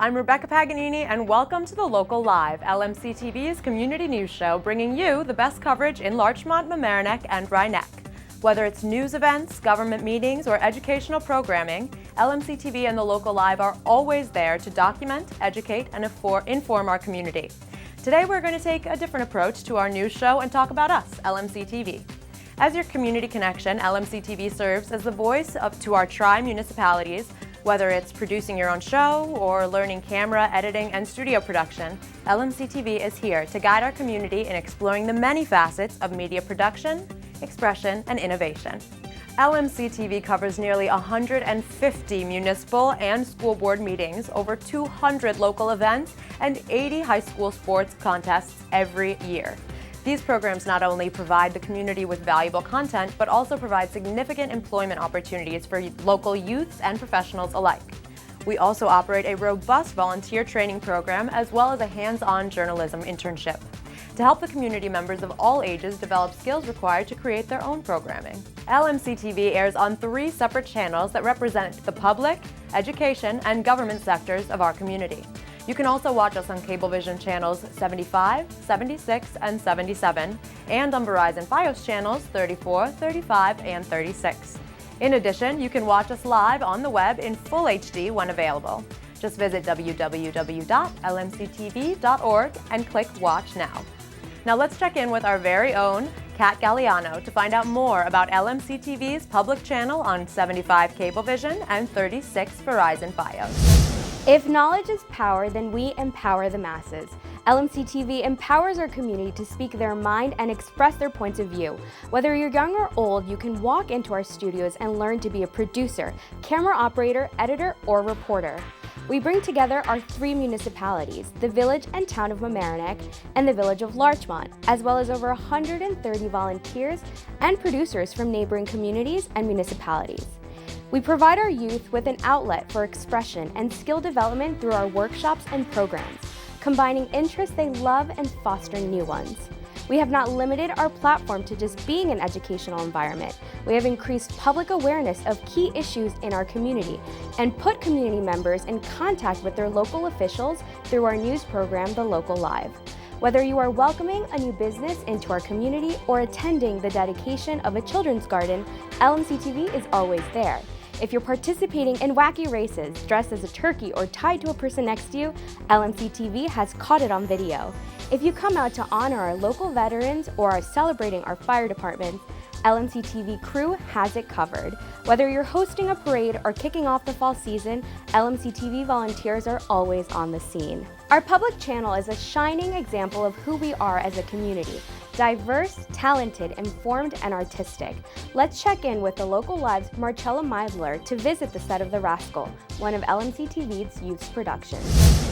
I'm Rebecca Paganini, and welcome to The Local Live, LMCTV's community news show, bringing you the best coverage in Larchmont, Mamaroneck, and Rhinebeck. Whether it's news events, government meetings, or educational programming, LMCTV and The Local Live are always there to document, educate, and inform our community. Today we're going to take a different approach to our news show and talk about us, LMCTV. As your community connection, LMCTV serves as the voice to our tri-municipalities. Whether it's producing your own show or learning camera, editing, and studio production, LMCTV is here to guide our community in exploring the many facets of media production, expression, and innovation. LMCTV covers nearly 150 municipal and school board meetings, over 200 local events, and 80 high school sports contests every year. These programs not only provide the community with valuable content, but also provide significant employment opportunities for local youths and professionals alike. We also operate a robust volunteer training program as well as a hands-on journalism internship to help the community members of all ages develop skills required to create their own programming. LMCTV airs on 3 separate channels that represent the public, education, and government sectors of our community. You can also watch us on Cablevision channels 75, 76, and 77, and on Verizon Fios channels 34, 35, and 36. In addition, you can watch us live on the web in full HD when available. Just visit www.lmctv.org and click Watch Now. Now let's check in with our very own Kat Galliano to find out more about LMCTV's public channel on 75 Cablevision and 36 Verizon Fios. If knowledge is power, then we empower the masses. LMCTV empowers our community to speak their mind and express their points of view. Whether you're young or old, you can walk into our studios and learn to be a producer, camera operator, editor, or reporter. We bring together our 3 municipalities, the village and town of Mamaroneck and the village of Larchmont, as well as over 130 volunteers and producers from neighboring communities and municipalities. We provide our youth with an outlet for expression and skill development through our workshops and programs, combining interests they love and fostering new ones. We have not limited our platform to just being an educational environment. We have increased public awareness of key issues in our community and put community members in contact with their local officials through our news program, The Local Live. Whether you are welcoming a new business into our community or attending the dedication of a children's garden, LMCTV is always there. If you're participating in wacky races, dressed as a turkey, or tied to a person next to you, LMCTV has caught it on video. If you come out to honor our local veterans or are celebrating our fire department, LMCTV crew has it covered. Whether you're hosting a parade or kicking off the fall season, LMCTV volunteers are always on the scene. Our public channel is a shining example of who we are as a community. Diverse, talented, informed, and artistic. Let's check in with The Local Live's Marcella Meidler to visit the set of The Rascal, one of LMCTV's youth productions.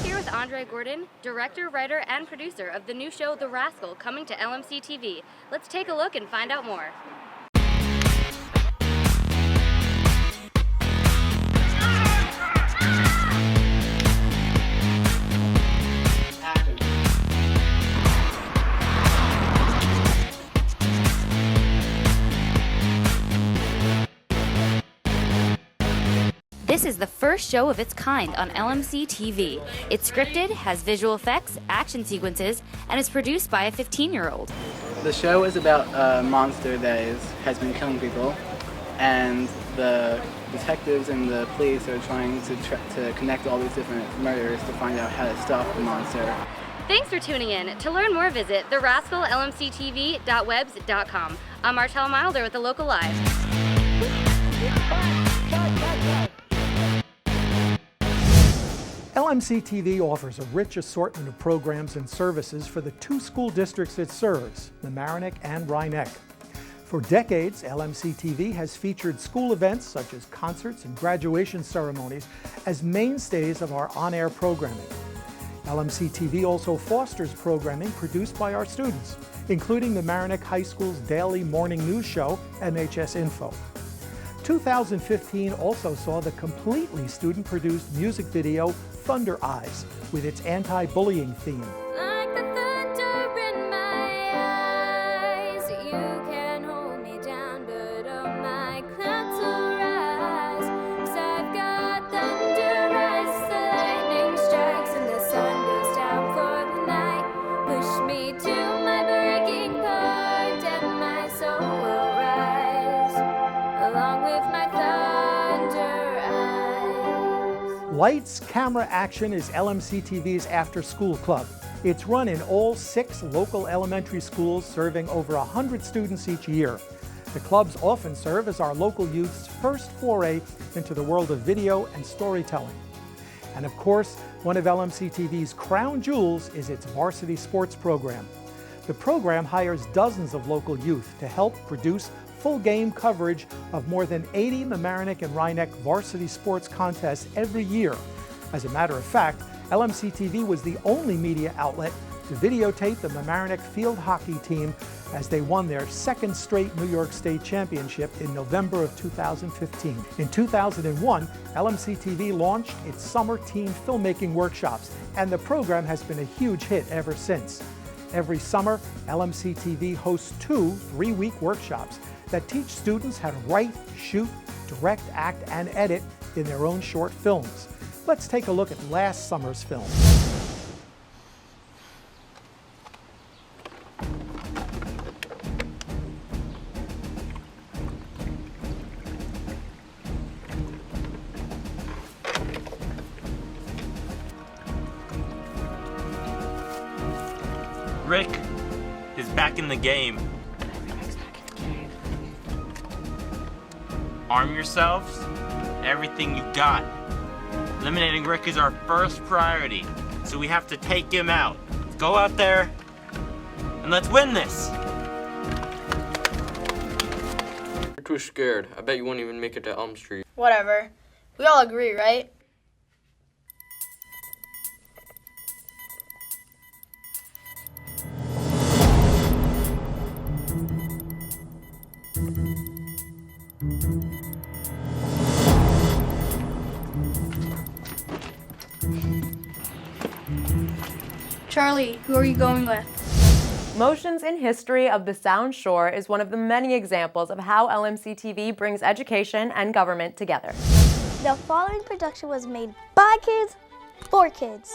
Here with Andre Gordon, director, writer, and producer of the new show The Rascal, coming to LMCTV. Let's take a look and find out more. This is the first show of its kind on LMCTV. It's scripted, has visual effects, action sequences, and is produced by a 15-year-old. The show is about a monster that has been killing people, and the detectives and the police are trying to connect all these different murders to find out how to stop the monster. Thanks for tuning in. To learn more, visit therascallmctv.webs.com. I'm Marcella Milder with The Local Live. LMCTV offers a rich assortment of programs and services for the 2 school districts it serves, Mamaroneck and Rhinebeck. For decades, LMCTV has featured school events such as concerts and graduation ceremonies as mainstays of our on-air programming. LMCTV also fosters programming produced by our students, including the Mamaroneck High School's daily morning news show, MHS Info. 2015 also saw the completely student-produced music video Thunder Eyes with its anti-bullying theme. Like the thunder in my eyes, you can hold me down, but oh my clouds will rise, 'cause I've got thunder eyes, the lightning strikes. Lights, Camera, Action is LMCTV's after-school club. It's run in all 6 local elementary schools, serving over 100 students each year. The clubs often serve as our local youth's first foray into the world of video and storytelling. And of course, one of LMCTV's crown jewels is its varsity sports program. The program hires dozens of local youth to help produce full game coverage of more than 80 Mamaroneck and Rhinebeck varsity sports contests every year. As a matter of fact, LMCTV was the only media outlet to videotape the Mamaroneck field hockey team as they won their 2nd straight New York State Championship in November of 2015. In 2001, LMCTV launched its summer teen filmmaking workshops, and the program has been a huge hit ever since. Every summer, LMCTV hosts 2 3-week workshops that teach students how to write, shoot, direct, act, and edit in their own short films. Let's take a look at last summer's film. Rick is back in the game. Arm yourselves, everything you got. Eliminating Rick is our first priority, so we have to take him out. Let's go out there and let's win this. You're too scared. I bet you won't even make it to Elm Street. Whatever. We all agree, right? Charlie, who are you going with? Motions in History of the Sound Shore is one of the many examples of how LMCTV brings education and government together. The following production was made by kids, for kids.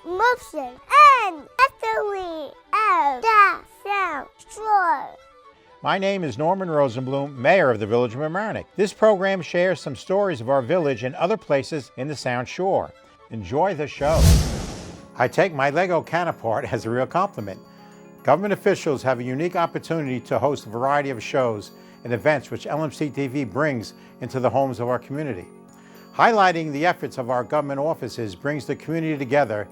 Motion and history of the Sound Shore. My name is Norman Rosenblum, Mayor of the Village of Mamaroneck. This program shares some stories of our village and other places in the Sound Shore. Enjoy the show. I take my Lego can apart as a real compliment. Government officials have a unique opportunity to host a variety of shows and events which LMCTV brings into the homes of our community. Highlighting the efforts of our government offices brings the community together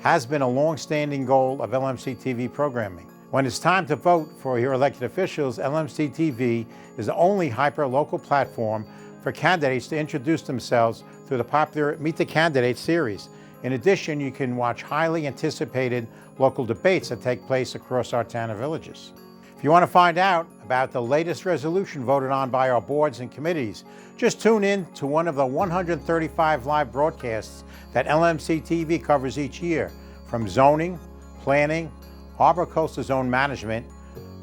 has been a long-standing goal of LMCTV programming. When it's time to vote for your elected officials, LMCTV is the only hyper-local platform for candidates to introduce themselves through the popular Meet the Candidates series. In addition, you can watch highly anticipated local debates that take place across our town and villages. If you want to find out about the latest resolution voted on by our boards and committees, just tune in to one of the 135 live broadcasts that LMCTV covers each year, from zoning, planning, Harbor Coastal Zone Management,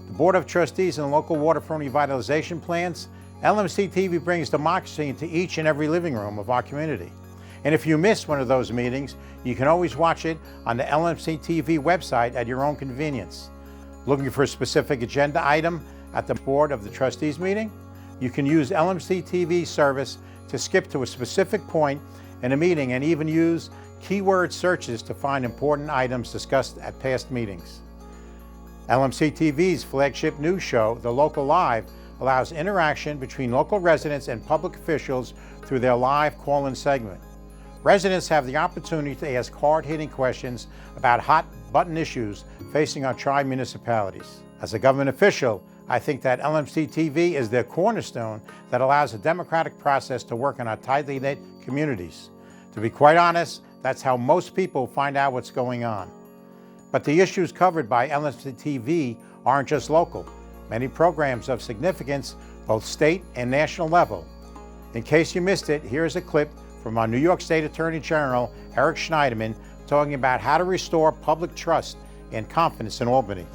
the Board of Trustees and local waterfront revitalization plans. LMCTV brings democracy into each and every living room of our community. And if you miss one of those meetings, you can always watch it on the LMCTV website at your own convenience. Looking for a specific agenda item at the Board of the Trustees meeting? You can use LMCTV service to skip to a specific point in a meeting and even use keyword searches to find important items discussed at past meetings. LMCTV's flagship news show, The Local Live, allows interaction between local residents and public officials through their live call-in segment. Residents have the opportunity to ask hard-hitting questions about hot-button issues facing our tri-municipalities. As a government official, I think that LMCTV is the cornerstone that allows the democratic process to work in our tightly knit communities. To be quite honest, that's how most people find out what's going on. But the issues covered by LMCTV aren't just local. Many programs of significance, both state and national level. In case you missed it, here's a clip from our New York State Attorney General, Eric Schneiderman, talking about how to restore public trust and confidence in Albany.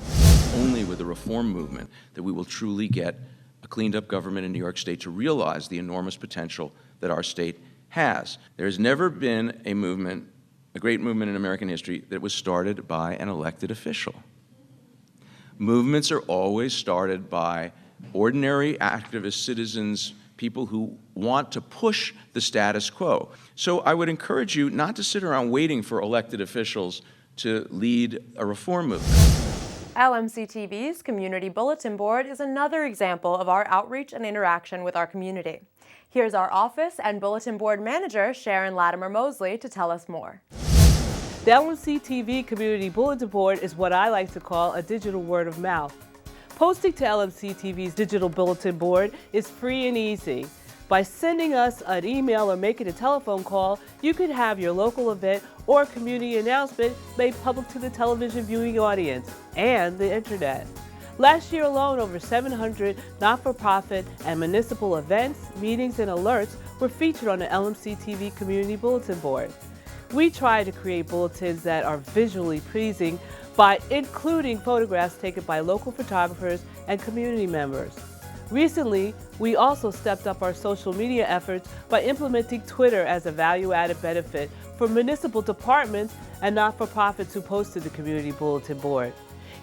Only with the reform movement that we will truly get a cleaned up government in New York State to realize the enormous potential that our state has. There's never been a movement, a great movement in American history, that was started by an elected official. Movements are always started by ordinary activist citizens people who want to push the status quo. So I would encourage you not to sit around waiting for elected officials to lead a reform movement. LMCTV's Community Bulletin Board is another example of our outreach and interaction with our community. Here's our office and bulletin board manager, Sharon Latimer-Mosley, to tell us more. The LMCTV Community Bulletin Board is what I like to call a digital word of mouth. Posting to LMCTV's digital bulletin board is free and easy. By sending us an email or making a telephone call, you can have your local event or community announcement made public to the television viewing audience and the internet. Last year alone, over 700 not-for-profit and municipal events, meetings, and alerts were featured on the LMCTV Community Bulletin Board. We try to create bulletins that are visually pleasing by including photographs taken by local photographers and community members. Recently, we also stepped up our social media efforts by implementing Twitter as a value-added benefit for municipal departments and not-for-profits who post to the Community Bulletin Board.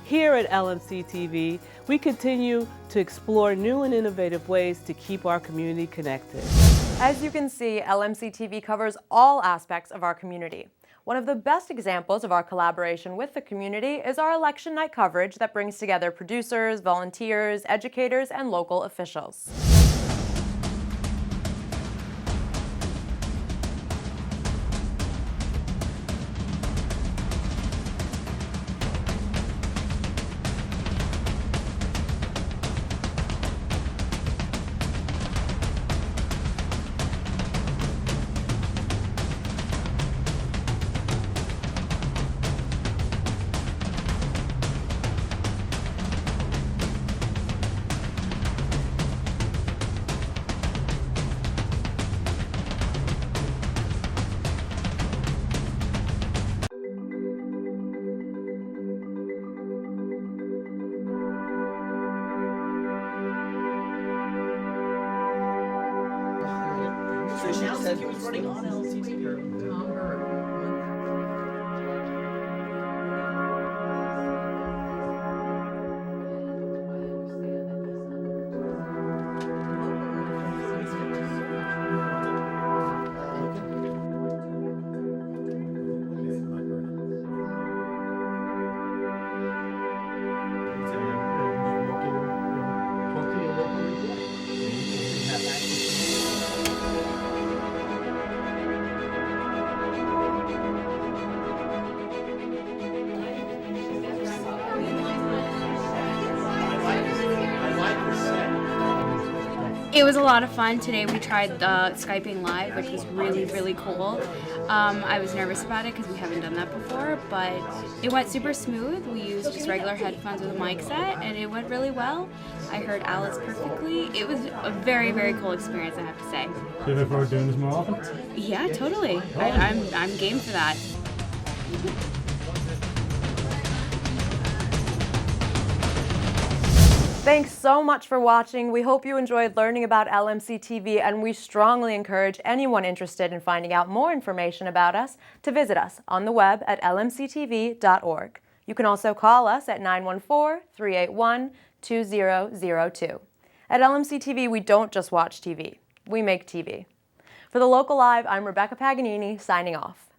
Here at LMCTV, we continue to explore new and innovative ways to keep our community connected. As you can see, LMCTV covers all aspects of our community. One of the best examples of our collaboration with the community is our election night coverage that brings together producers, volunteers, educators, and local officials. So she said he was running on LMCTV. It was a lot of fun. Today we tried Skyping Live, which was really, really cool. I was nervous about it because we haven't done that before, but it went super smooth. We used just regular headphones with a mic set, and it went really well. I heard Alice perfectly. It was a very, very cool experience, I have to say. Do you look forward to doing this more often? Yeah, totally. I'm game for that. Thanks so much for watching. We hope you enjoyed learning about LMCTV, and we strongly encourage anyone interested in finding out more information about us to visit us on the web at lmctv.org. You can also call us at 914-381-2002. At LMCTV, we don't just watch TV, we make TV. For the Local Live, I'm Rebecca Paganini, signing off.